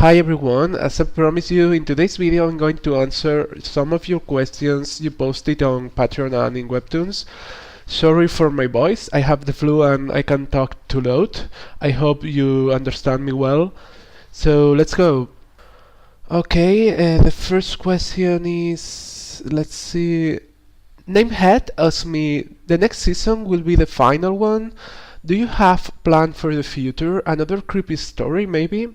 Hi everyone, as I promised you, in today's video I'm going to answer some of your questions you posted on Patreon and in webtoons. Sorry for my voice, I have the flu and I can talk too loud. I hope you understand me well. So let's go. Okay, the first question is, let's see. Namehead asks me, the next season will be the final one. Do you have planned for the future? Another creepy story maybe?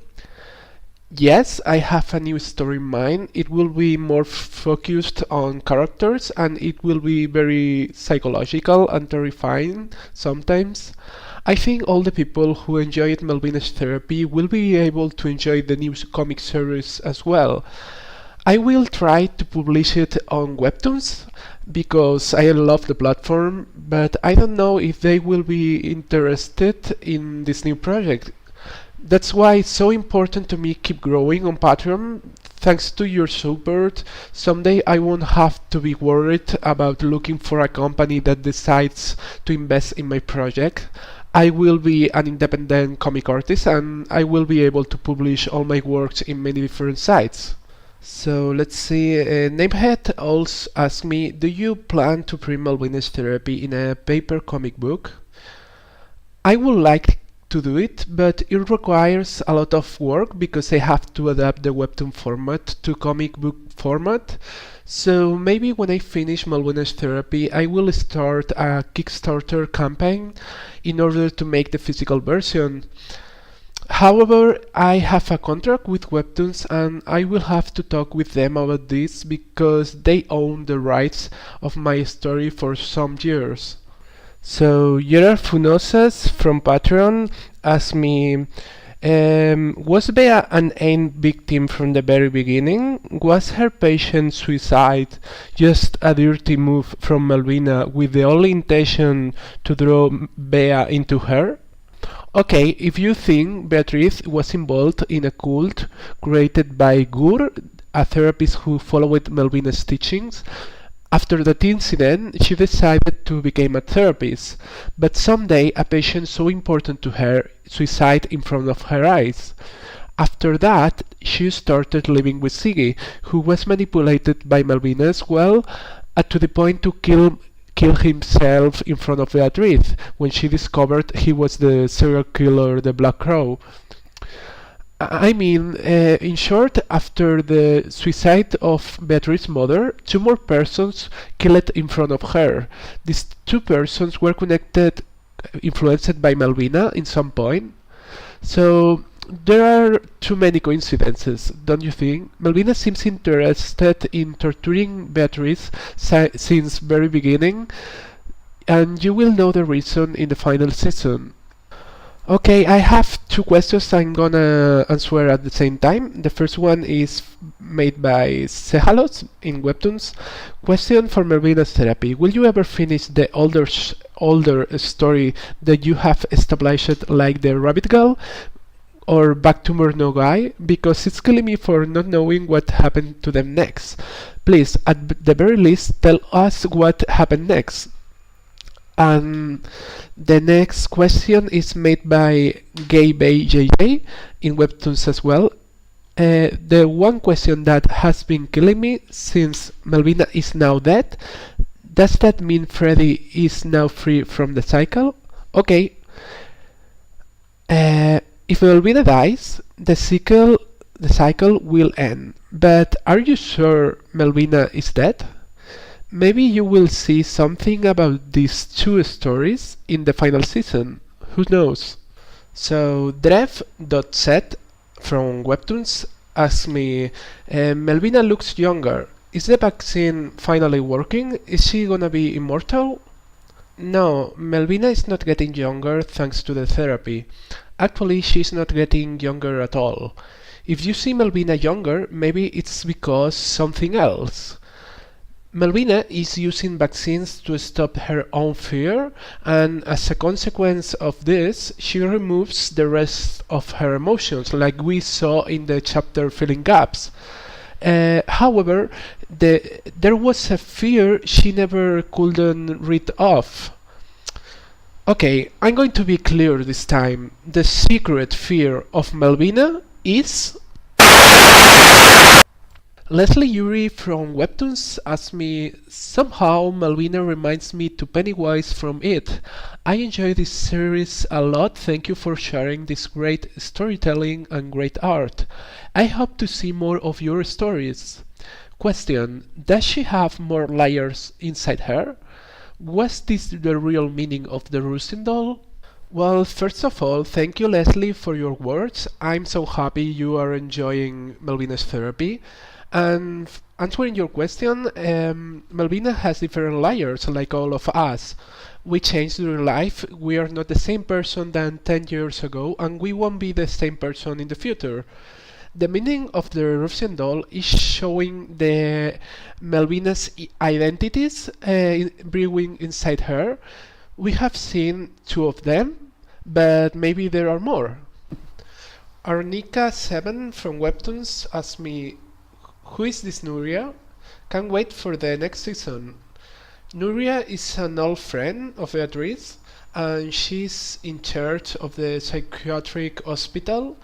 Yes, I have a new story in mind. It will be more focused on characters and it will be very psychological and terrifying sometimes. I think all the people who enjoyed Malvina's therapy will be able to enjoy the new comic series as well. I will try to publish it on webtoons because I love the platform, but I don't know if they will be interested in this new project. That's why it's so important to me keep growing on Patreon. Thanks to your support, someday I won't have to be worried about looking for a company that decides to invest in my project. I will be an independent comic artist and I will be able to publish all my works in many different sites. So let's see, Namehead also asked me, do you plan to print Malvina's therapy in a paper comic book? I would like to do it, but it requires a lot of work because I have to adapt the webtoon format to comic book format. So maybe when I finish Malvina's therapy, I will start a Kickstarter campaign in order to make the physical version. However, I have a contract with Webtoons and I will have to talk with them about this because they own the rights of my story for some years. So Gerard Funosas from Patreon asked me, was Bea an AIM victim from the very beginning? Was her patient suicide just a dirty move from Malvina with the only intention to draw Bea into her? Okay, if you think Beatriz was involved in a cult created by Gur, a therapist who followed Melvina's teachings, after that incident, she decided to become a therapist, but someday a patient so important to her suicided in front of her eyes. After that, she started living with Siggy, who was manipulated by Malvina as well, to the point to kill himself in front of Beatriz when she discovered he was the serial killer, the Black Crow. I mean, in short, after the suicide of Beatriz's mother, two more persons killed in front of her. These two persons were connected, influenced by Malvina in some point. So there are too many coincidences, don't you think? Malvina seems interested in torturing Beatriz since very beginning, and you will know the reason in the final season. Okay, I have two questions I'm gonna answer at the same time. The first one is made by Cejalos in Webtoons. Question for Malvina's therapy. Will you ever finish the older story that you have established, like the Rabbit Girl or Back to Murno Guy? Because it's killing me for not knowing what happened to them next. Please, at the very least, tell us what happened next. And the next question is made by GayBayJJ in Webtoons as well. The one question that has been killing me since Malvina is now dead, does that mean Freddy is now free from the cycle? Okay. If Malvina dies, the cycle will end. But are you sure Malvina is dead? Maybe you will see something about these two stories in the final season. Who knows? So Drev.set from Webtoons asked me, Malvina looks younger. Is the vaccine finally working? Is she gonna be immortal? No, Malvina is not getting younger thanks to the therapy. Actually, she's not getting younger at all. If you see Malvina younger, maybe it's because something else. Malvina is using vaccines to stop her own fear, and as a consequence of this, she removes the rest of her emotions, like we saw in the chapter Filling Gaps. However, there was a fear she never couldn't rid of. Okay, I'm going to be clear this time. The secret fear of Malvina is Leslie Yuri from Webtoons asked me, somehow Malvina reminds me to Pennywise from It. I enjoy this series a lot, thank you for sharing this great storytelling and great art. I hope to see more of your stories. Question: does she have more layers inside her? Was this the real meaning of the Russian doll? Well, first of all, thank you, Leslie, for your words. I'm so happy you are enjoying Malvina's therapy. And answering your question, Malvina has different layers, like all of us. We change during life. We are not the same person than 10 years ago, and we won't be the same person in the future. The meaning of the Russian doll is showing the Malvina's identities brewing inside her. We have seen two of them, but maybe there are more. Arnica7 from Webtoons asked me, who is this Nuria? Can't wait for the next season. Nuria is an old friend of Beatrice, and she's in charge of the psychiatric hospital.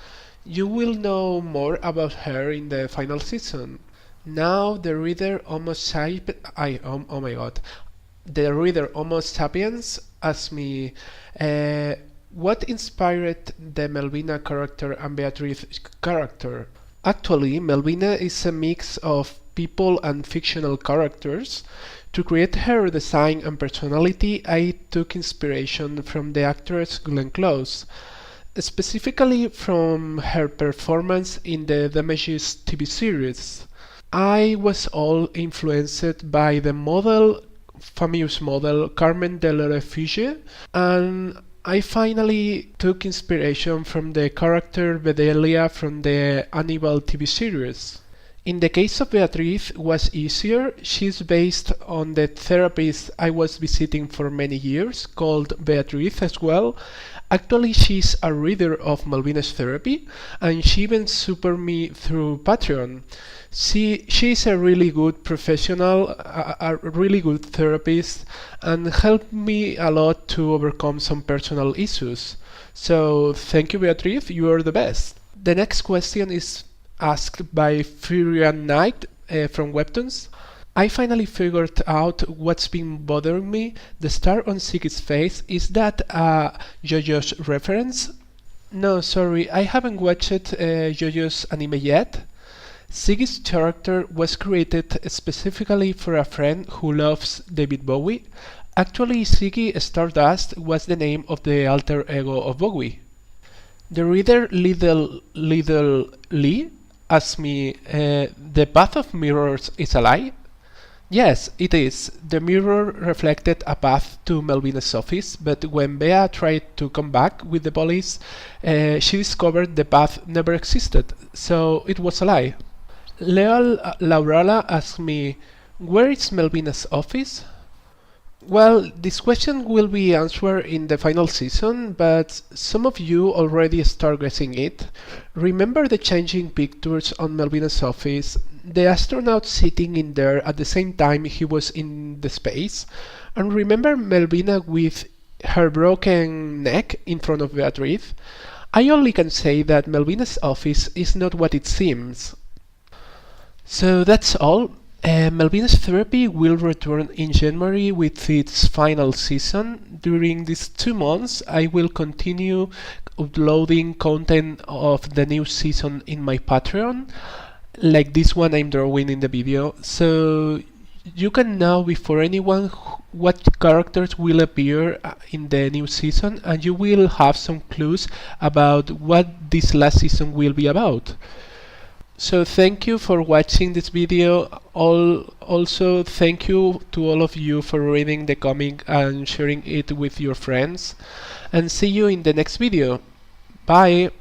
You will know more about her in the final season. Now the reader oh my god. The reader Homo sapiens asked me, what inspired the Melvina character and Beatrice character? Actually, Melvina is a mix of people and fictional characters. To create her design and personality, I took inspiration from the actress Glenn Close, specifically from her performance in the Damages TV series. I was all influenced by the famous model Carmen de la Refuge, and I finally took inspiration from the character Bedelia from the Hannibal TV series. In the case of Beatrice, it was easier. She's based on the therapist I was visiting for many years, called Beatrice as well. Actually, she's a reader of Malvina's therapy, and she even supported me through Patreon. She's a really good professional, a really good therapist, and helped me a lot to overcome some personal issues. So thank you, Beatrice, you are the best. The next question is asked by Furian Knight from Webtoons. I finally figured out what's been bothering me. The star on Siggy's face, is that a JoJo's reference? No, sorry, I haven't watched JoJo's anime yet. Siggy's character was created specifically for a friend who loves David Bowie. Actually, Siggy Stardust was the name of the alter ego of Bowie. The reader Little Lee asked me, the path of mirrors is a lie? Yes, it is. The mirror reflected a path to Melvina's office, but when Bea tried to come back with the police, she discovered the path never existed, so it was a lie. Leal Laurala asked me, where is Melvina's office? Well, this question will be answered in the final season, but some of you already start guessing it. Remember the changing pictures on Malvina's office, the astronaut sitting in there at the same time he was in the space? And remember Malvina with her broken neck in front of Beatrice? I only can say that Malvina's office is not what it seems. So that's all. Malvina's therapy will return in January with its final season. During these 2 months, I will continue uploading content of the new season in my Patreon, like this one I'm drawing in the video. So you can know before anyone what characters will appear in the new season, and you will have some clues about what this last season will be about. So thank you for watching this video. Also thank you to all of you for reading the comic and sharing it with your friends, and see you in the next video. Bye!